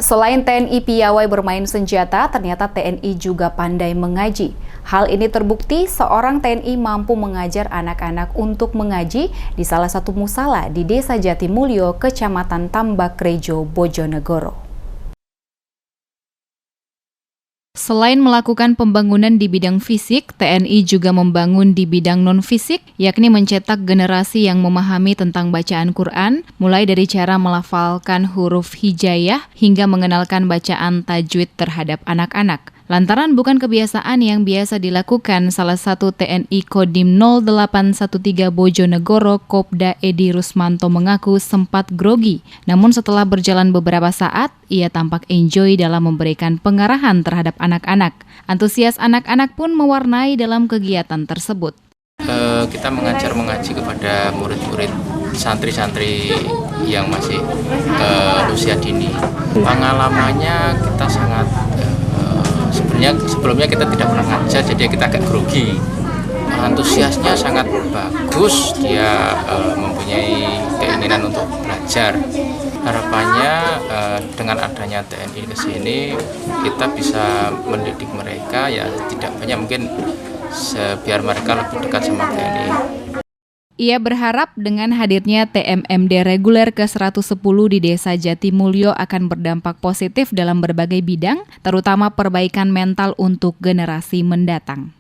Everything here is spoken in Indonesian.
Selain TNI piawai bermain senjata, ternyata TNI juga pandai mengaji. Hal ini terbukti seorang TNI mampu mengajar anak-anak untuk mengaji di salah satu musala di Desa Jatimulyo, Kecamatan Tambakrejo, Bojonegoro. Selain melakukan pembangunan di bidang fisik, TNI juga membangun di bidang non-fisik, yakni mencetak generasi yang memahami tentang bacaan Quran, mulai dari cara melafalkan huruf hijaiyah hingga mengenalkan bacaan tajwid terhadap anak-anak. Lantaran bukan kebiasaan yang biasa dilakukan, salah satu TNI Kodim 0813 Bojonegoro, Kopda Edi Rusmanto mengaku sempat grogi. Namun setelah berjalan beberapa saat, ia tampak enjoy dalam memberikan pengarahan terhadap anak-anak. Antusias anak-anak pun mewarnai dalam kegiatan tersebut. Kita mengaji kepada murid-murid santri-santri yang masih usia dini. Pengalamannya kita sangat sebenarnya sebelumnya kita tidak pernah ngajar, jadi kita agak grogi. Antusiasnya sangat bagus, dia mempunyai keinginan untuk belajar. Harapannya dengan adanya TNI ke sini kita bisa mendidik mereka, ya tidak banyak mungkin biar mereka lebih dekat sama TNI. Ia berharap dengan hadirnya TMMD reguler ke-110 di Desa Jatimulyo akan berdampak positif dalam berbagai bidang, terutama perbaikan mental untuk generasi mendatang.